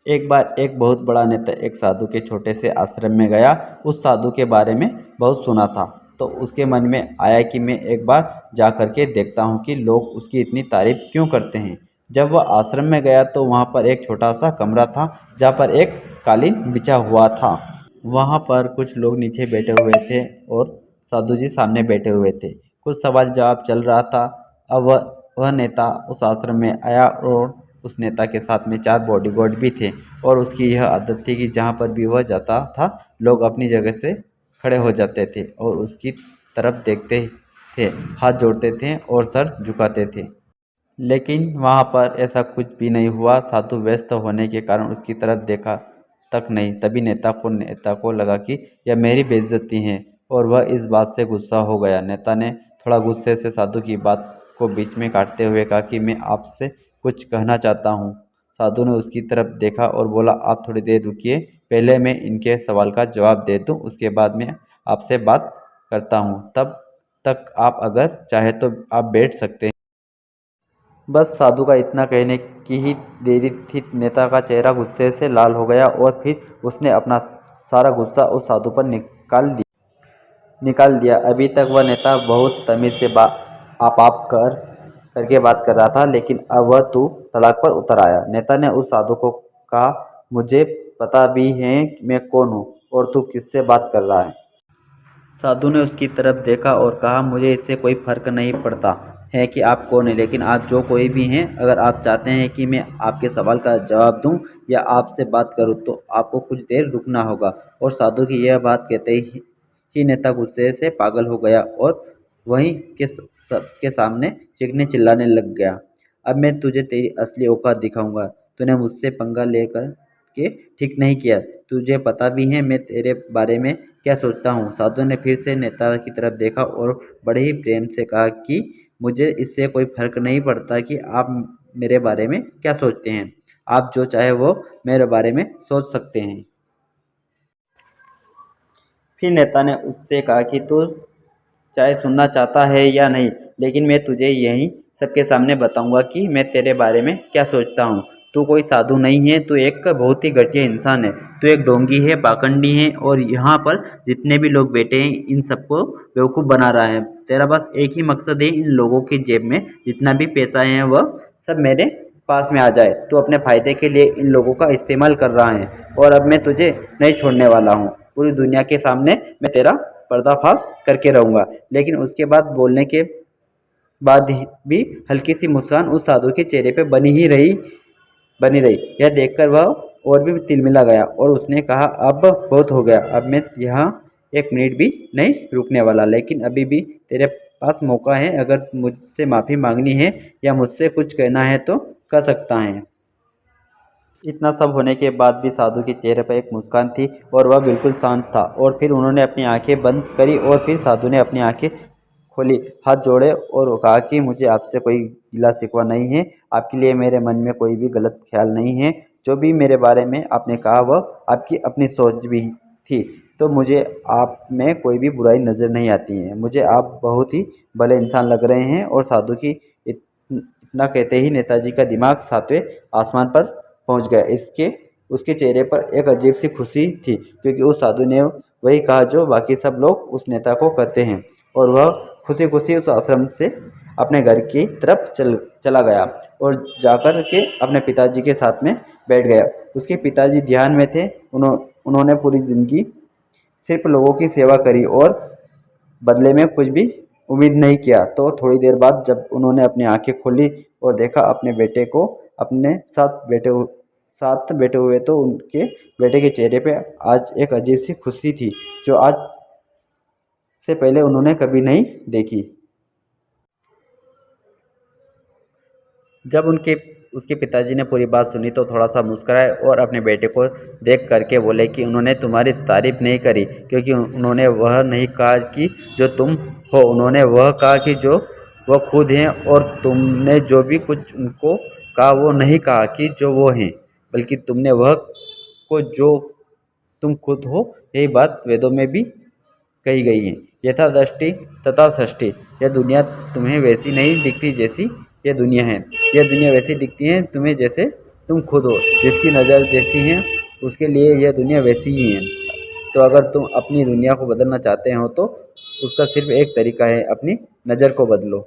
एक बार एक बहुत बड़ा नेता एक साधु के छोटे से आश्रम में गया। उस साधु के बारे में बहुत सुना था, तो उसके मन में आया कि मैं एक बार जा कर के देखता हूँ कि लोग उसकी इतनी तारीफ क्यों करते हैं। जब वह आश्रम में गया तो वहाँ पर एक छोटा सा कमरा था जहाँ पर एक कालीन बिछा हुआ था। वहाँ पर कुछ लोग नीचे बैठे हुए थे और साधु जी सामने बैठे हुए थे। कुछ सवाल जवाब चल रहा था। अब वह नेता उस आश्रम में आया और उस नेता के साथ में 4 बॉडीगार्ड भी थे। और उसकी यह आदत थी कि जहाँ पर भी वह जाता था लोग अपनी जगह से खड़े हो जाते थे और उसकी तरफ देखते थे, हाथ जोड़ते थे और सर झुकाते थे। लेकिन वहाँ पर ऐसा कुछ भी नहीं हुआ। साधु व्यस्त होने के कारण उसकी तरफ देखा तक नहीं। तभी नेता को लगा कि यह मेरी बेइज्जती है और वह इस बात से गुस्सा हो गया। नेता ने थोड़ा गुस्से से साधु की बात को बीच में काटते हुए कहा कि मैं आपसे कुछ कहना चाहता हूँ। साधु ने उसकी तरफ देखा और बोला, आप थोड़ी देर रुकिए, पहले मैं इनके सवाल का जवाब दे दूँ, उसके बाद मैं आपसे बात करता हूँ। तब तक आप अगर चाहे तो आप बैठ सकते हैं। बस साधु का इतना कहने की ही देरी थी, नेता का चेहरा गुस्से से लाल हो गया और फिर उसने अपना सारा गुस्सा उस साधु पर निकाल दिया। अभी तक वह नेता बहुत तमीज़ से आप करके बात कर रहा था, लेकिन अब वह तू तड़ाक पर उतर आया। नेता ने उस साधु को कहा, मुझे पता भी है मैं कौन हूँ और तू किससे बात कर रहा है। साधु ने उसकी तरफ देखा और कहा, मुझे इससे कोई फर्क नहीं पड़ता है कि आप कौन हैं, लेकिन आप जो कोई भी हैं, अगर आप चाहते हैं कि मैं आपके सवाल का जवाब दूं या आपसे बात करूं तो आपको कुछ देर रुकना होगा। और साधु की यह बात कहते ही नेता गुस्से से पागल हो गया और वहीं के सबके सामने चीखने चिल्लाने लग गया। अब मैं तुझे तेरी असली औकात दिखाऊंगा। तूने मुझसे पंगा लेकर के ठीक नहीं किया। तुझे पता भी है मैं तेरे बारे में क्या सोचता हूँ। साधु ने फिर से नेता की तरफ देखा और बड़े ही प्रेम से कहा कि मुझे इससे कोई फर्क नहीं पड़ता कि आप मेरे बारे में क्या सोचते हैं। आप जो चाहे वो मेरे बारे में सोच सकते हैं। फिर नेता ने उससे कहा कि तू चाहे सुनना चाहता है या नहीं, लेकिन मैं तुझे यहीं सबके सामने बताऊंगा कि मैं तेरे बारे में क्या सोचता हूँ। तू कोई साधु नहीं है, तू एक बहुत ही घटिया इंसान है। तू एक ढोंगी है, पाखंडी है और यहाँ पर जितने भी लोग बैठे हैं इन सबको बेवकूफ़ बना रहा है। तेरा बस एक ही मकसद है, इन लोगों की जेब में जितना भी पैसा है वह सब मेरे पास में आ जाए। तू अपने फ़ायदे के लिए इन लोगों का इस्तेमाल कर रहा है और अब मैं तुझे नहीं छोड़ने वाला हूँ। पूरी दुनिया के सामने मैं तेरा पर्दाफाश करके रहूँगा। लेकिन उसके बाद बोलने के बाद भी हल्की सी मुस्कान उस साधु के चेहरे पे बनी रही। यह देखकर वह और भी तिलमिला गया और उसने कहा, अब बहुत हो गया, अब मैं यहाँ एक मिनट भी नहीं रुकने वाला। लेकिन अभी भी तेरे पास मौका है, अगर मुझसे माफ़ी मांगनी है या मुझसे कुछ कहना है तो कह सकता है। इतना सब होने के बाद भी साधु के चेहरे पर एक मुस्कान थी और वह बिल्कुल शांत था। और फिर उन्होंने अपनी आंखें बंद करी और फिर साधु ने अपनी आंखें खोली, हाथ जोड़े और कहा कि मुझे आपसे कोई गिला शिकवा नहीं है। आपके लिए मेरे मन में कोई भी गलत ख्याल नहीं है। जो भी मेरे बारे में आपने कहा वह आपकी अपनी सोच भी थी, तो मुझे आप में कोई भी बुराई नज़र नहीं आती है। मुझे आप बहुत ही भले इंसान लग रहे हैं। और साधु की इतना कहते ही नेताजी का दिमाग 7वें आसमान पर पहुंच गया। उसके चेहरे पर एक अजीब सी खुशी थी, क्योंकि उस साधु ने वही कहा जो बाकी सब लोग उस नेता को कहते हैं। और वह खुशी खुशी उस आश्रम से अपने घर की तरफ चला गया और जाकर के अपने पिताजी के साथ में बैठ गया। उसके पिताजी ध्यान में थे। उन्होंने पूरी ज़िंदगी सिर्फ लोगों की सेवा करी और बदले में कुछ भी उम्मीद नहीं किया। तो थोड़ी देर बाद जब उन्होंने अपनी आंखें खोली और देखा अपने बेटे को अपने साथ बैठे हुए, तो उनके बेटे के चेहरे पे आज एक अजीब सी खुशी थी जो आज से पहले उन्होंने कभी नहीं देखी। जब उसके पिताजी ने पूरी बात सुनी तो थोड़ा सा मुस्कुराए और अपने बेटे को देख करके बोले कि उन्होंने तुम्हारी तारीफ नहीं करी, क्योंकि उन्होंने वह नहीं कहा कि जो तुम हो, उन्होंने वह कहा कि जो वह खुद हैं। और तुमने जो भी कुछ उनको कहा वो नहीं कहा कि जो वो हैं, बल्कि तुमने वह को जो तुम खुद हो। यही बात वेदों में भी कही गई है, यथा दृष्टि तथा सृष्टि। यह दुनिया तुम्हें वैसी नहीं दिखती जैसी यह दुनिया है, यह दुनिया वैसी दिखती है तुम्हें जैसे तुम खुद हो, जिसकी नज़र जैसी है उसके लिए यह दुनिया वैसी ही है। तो अगर तुम अपनी दुनिया को बदलना चाहते हो तो उसका सिर्फ एक तरीका है, अपनी नज़र को बदलो।